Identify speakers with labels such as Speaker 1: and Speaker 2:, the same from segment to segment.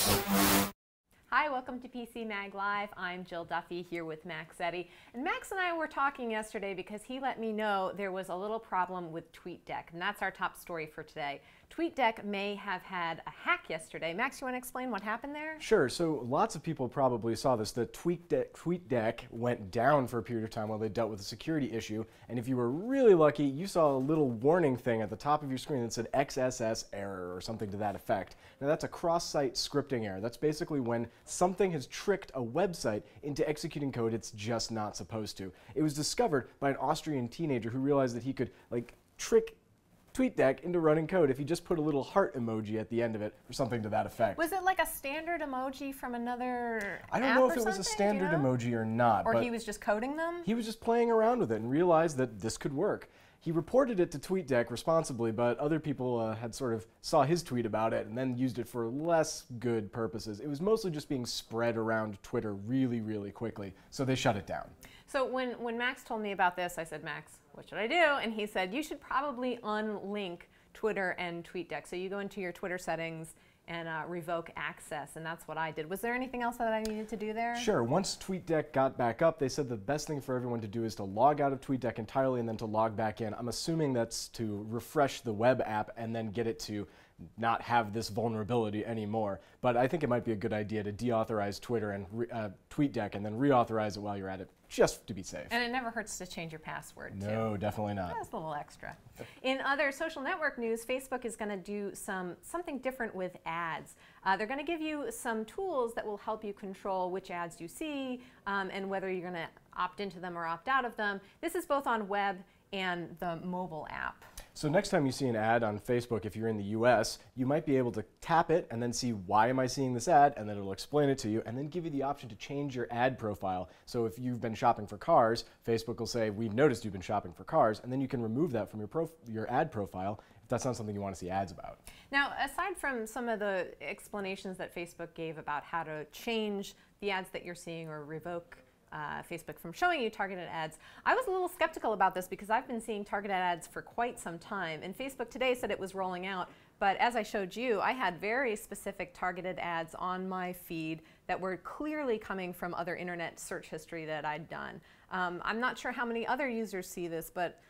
Speaker 1: Hi, welcome to PC Mag Live. I'm Jill Duffy here with Max Eddy. And Max and I were talking yesterday because he let me know there was a little problem with TweetDeck, and that's our top story for today. TweetDeck may have had a hack yesterday. Max, you want to explain what happened there?
Speaker 2: Sure. So lots of people probably saw this. The TweetDeck went down for a period of time while they dealt with a security issue. And if you were really lucky, you saw a little warning thing at the top of your screen that said XSS error or something to that effect. Now that's a cross-site scripting error. That's basically when something has tricked a website into executing code it's just not supposed to. It was discovered by an Austrian teenager who realized that he could trick TweetDeck into running code if you just put a little heart emoji at the end of it or something to that effect.
Speaker 1: Was it like a standard emoji from another
Speaker 2: I don't know if it was a standard emoji or not.
Speaker 1: Or he was just coding them?
Speaker 2: He was just playing around with it and realized that this could work. He reported it to TweetDeck responsibly, but other people had sort of saw his tweet about it and then used it for less good purposes. It was mostly just being spread around Twitter really, really quickly, so they shut it down.
Speaker 1: So when Max told me about this, I said, Max, what should I do? And he said, you should probably unlink Twitter and TweetDeck. So you go into your Twitter settings and revoke access, and that's what I did. Was there anything else that I needed to do there?
Speaker 2: Sure. Once TweetDeck got back up, they said the best thing for everyone to do is to log out of TweetDeck entirely and then to log back in. I'm assuming that's to refresh the web app and then get it to not have this vulnerability anymore. But I think it might be a good idea to deauthorize Twitter and TweetDeck and then reauthorize it while you're at it, just to be safe.
Speaker 1: And it never hurts to change your password, too.
Speaker 2: No, definitely not.
Speaker 1: That's a little extra. In other social network news, Facebook is going to do something different with ads. They're going to give you some tools that will help you control which ads you see and whether you're going to opt into them or opt out of them. This is both on web and the mobile app.
Speaker 2: So next time you see an ad on Facebook, if you're in the US, you might be able to tap it and then see why am I seeing this ad, and then it'll explain it to you and then give you the option to change your ad profile. So if you've been shopping for cars, Facebook will say, we've noticed you've been shopping for cars, and then you can remove that from your ad profile if that's not something you want to see ads about.
Speaker 1: Now, aside from some of the explanations that Facebook gave about how to change the ads that you're seeing or revoke Facebook from showing you targeted ads, I was a little skeptical about this because I've been seeing targeted ads for quite some time, and Facebook today said it was rolling out, but as I showed you, I had very specific targeted ads on my feed that were clearly coming from other internet search history that I'd done. I'm not sure how many other users see this, but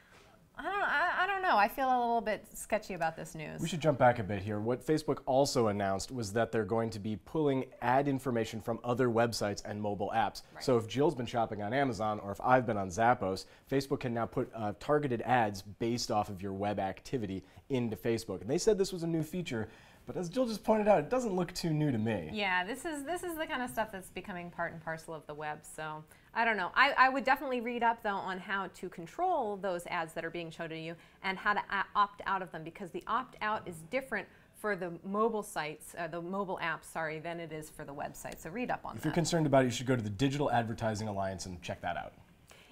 Speaker 1: I don't know. I feel a little bit sketchy about this news.
Speaker 2: We should jump back a bit here. What Facebook also announced was that they're going to be pulling ad information from other websites and mobile apps.
Speaker 1: Right.
Speaker 2: So if Jill's been shopping on Amazon or if I've been on Zappos, Facebook can now put targeted ads based off of your web activity into Facebook. And they said this was a new feature, but as Jill just pointed out, it doesn't look too new to me.
Speaker 1: Yeah, this is the kind of stuff that's becoming part and parcel of the web, so I don't know. I would definitely read up, though, on how to control those ads that are being shown to you and how to opt out of them, because the opt-out is different for the mobile sites, the mobile apps, sorry, than it is for the website, so read up on that.
Speaker 2: If you're concerned about it, you should go to the Digital Advertising Alliance and check that out.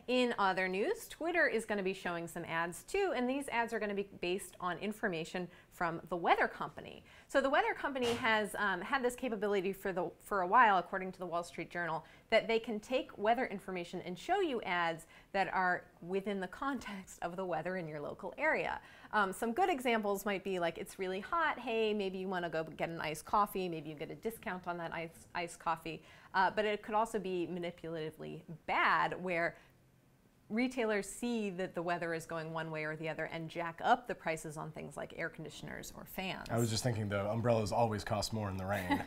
Speaker 1: In other news, Twitter is going to be showing some ads too, and these ads are going to be based on information from the weather company. So the weather company has had this capability for a while, according to the Wall Street Journal, that they can take weather information and show you ads that are within the context of the weather in your local area. Some good examples might be like, it's really hot, hey, maybe you want to go get an iced coffee, maybe you get a discount on that iced coffee, but it could also be manipulatively bad, where retailers see that the weather is going one way or the other and jack up the prices on things like air conditioners or fans.
Speaker 2: I was just thinking the umbrellas always cost more in the rain.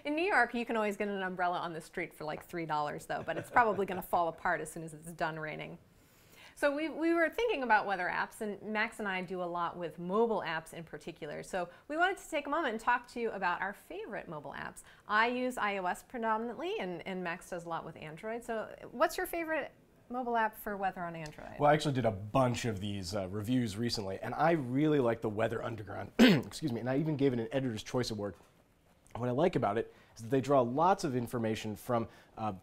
Speaker 1: In New York, you can always get an umbrella on the street for like $3 though, but it's probably going to fall apart as soon as it's done raining. So we were thinking about weather apps, and Max and I do a lot with mobile apps in particular. So we wanted to take a moment and talk to you about our favorite mobile apps. I use iOS predominantly, and Max does a lot with Android. So what's your favorite mobile app for weather on Android?
Speaker 2: Well, I actually did a bunch of these reviews recently, and I really like the Weather Underground. Excuse me, and I even gave it an Editor's Choice Award. What I like about it is that they draw lots of information from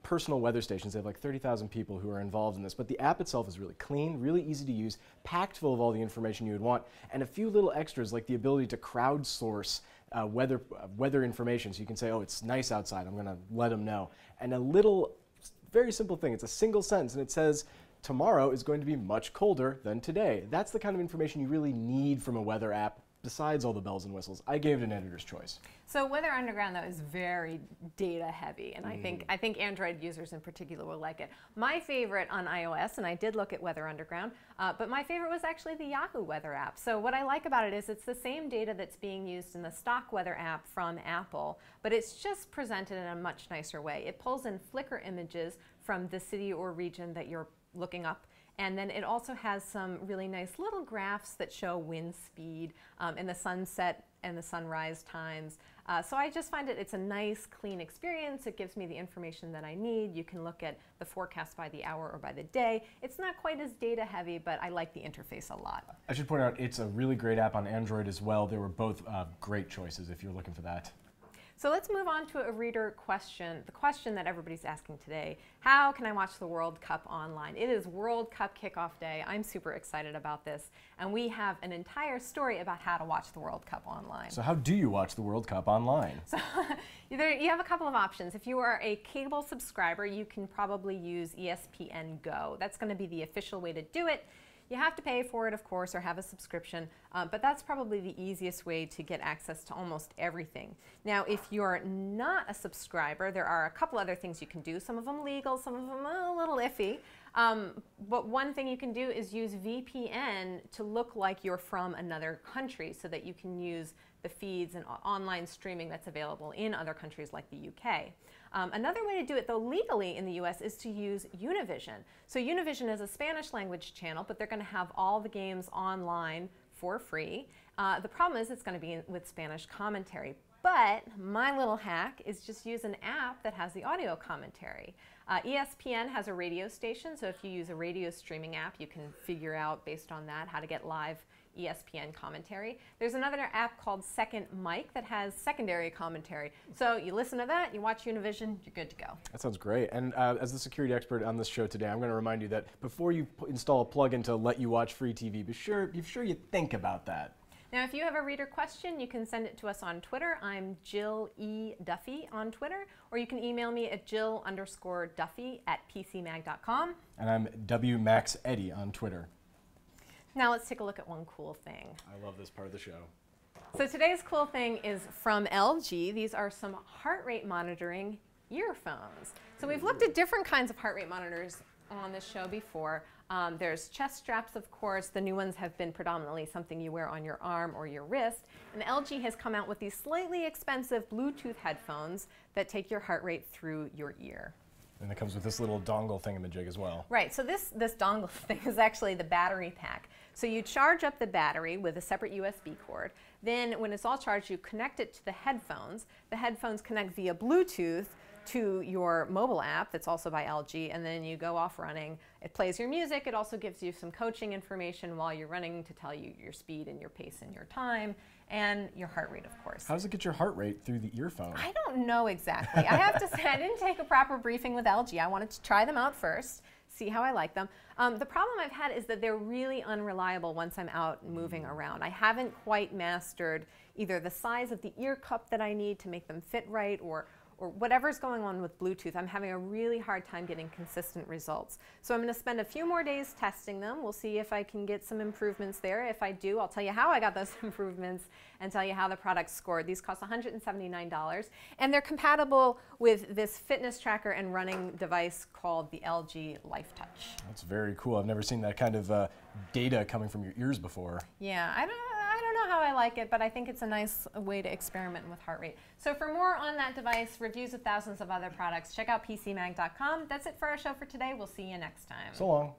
Speaker 2: personal weather stations. They have like 30,000 people who are involved in this, but the app itself is really clean, really easy to use, packed full of all the information you would want, and a few little extras like the ability to crowdsource weather information. So you can say, oh, it's nice outside, I'm going to let them know. And a little very simple thing. It's a single sentence, and it says, tomorrow is going to be much colder than today. That's the kind of information you really need from a weather app besides all the bells and whistles, I gave it an editor's choice.
Speaker 1: So Weather Underground, though, is very data heavy, and I think Android users in particular will like it. My favorite on iOS, and I did look at Weather Underground, but my favorite was actually the Yahoo Weather app. So what I like about it is it's the same data that's being used in the stock weather app from Apple, but it's just presented in a much nicer way. It pulls in Flickr images from the city or region that you're looking up. And then it also has some really nice little graphs that show wind speed and the sunset and the sunrise times. So I just find it's a nice, clean experience. It gives me the information that I need. You can look at the forecast by the hour or by the day. It's not quite as data heavy, but I like the interface a lot.
Speaker 2: I should point out it's a really great app on Android as well. They were both great choices if you're looking for that.
Speaker 1: So let's move on to a reader question, the question that everybody's asking today. How can I watch the World Cup online? It is World Cup kickoff day. I'm super excited about this. And we have an entire story about how to watch the World Cup online.
Speaker 2: So how do you watch the World Cup online?
Speaker 1: So you have a couple of options. If you are a cable subscriber, you can probably use ESPN Go. That's going to be the official way to do it. You have to pay for it, of course, or have a subscription, but that's probably the easiest way to get access to almost everything. Now, if you're not a subscriber, there are a couple other things you can do. Some of them legal, some of them a little iffy. But one thing you can do is use VPN to look like you're from another country so that you can use the feeds and online streaming that's available in other countries like the UK. Another way to do it, though, legally in the US is to use Univision. So Univision is a Spanish language channel, but they're going to have all the games online for free. The problem is it's going to be with Spanish commentary. But my little hack is just use an app that has the audio commentary. ESPN has a radio station, so if you use a radio streaming app, you can figure out based on that how to get live ESPN commentary. There's another app called Second Mic that has secondary commentary. So you listen to that, you watch Univision, you're good to go.
Speaker 2: That sounds great. And as the security expert on this show today, I'm going to remind you that before you install a plugin to let you watch free TV, be sure you think about that.
Speaker 1: Now, if you have a reader question, you can send it to us on Twitter. I'm Jill E. Duffy on Twitter, or you can email me at jill_Duffy@pcmag.com.
Speaker 2: And I'm WMaxEddie on Twitter.
Speaker 1: Now let's take a look at one cool thing.
Speaker 2: I love this part of the show.
Speaker 1: So today's cool thing is from LG. These are some heart rate monitoring earphones. So we've looked at different kinds of heart rate monitors on this show before. There's chest straps, of course. The new ones have been predominantly something you wear on your arm or your wrist. And LG has come out with these slightly expensive Bluetooth headphones that take your heart rate through your ear.
Speaker 2: And it comes with this little dongle thingamajig as well.
Speaker 1: Right, so this dongle thing is actually the battery pack. So you charge up the battery with a separate USB cord. Then when it's all charged, you connect it to the headphones. The headphones connect via Bluetooth to your mobile app that's also by LG, and then you go off running. It plays your music. It also gives you some coaching information while you're running to tell you your speed and your pace and your time, and your heart rate, of course.
Speaker 2: How does it get your heart rate through the earphone?
Speaker 1: I don't know exactly. I have to say, I didn't take a proper briefing with LG. I wanted to try them out first, see how I like them. The problem I've had is that they're really unreliable once I'm out moving around. I haven't quite mastered either the size of the ear cup that I need to make them fit right, or whatever's going on with Bluetooth. I'm having a really hard time getting consistent results. So I'm going to spend a few more days testing them. We'll see if I can get some improvements there. If I do, I'll tell you how I got those improvements and tell you how the product scored. These cost $179, and they're compatible with this fitness tracker and running device called the LG Life Touch.
Speaker 2: That's very cool. I've never seen that kind of data coming from your ears before.
Speaker 1: Yeah, I don't know how I like it, but I think it's a nice way to experiment with heart rate. So for more on that device, reviews of thousands of other products, check out PCMag.com. That's it for our show for today. We'll see you next time.
Speaker 2: So long.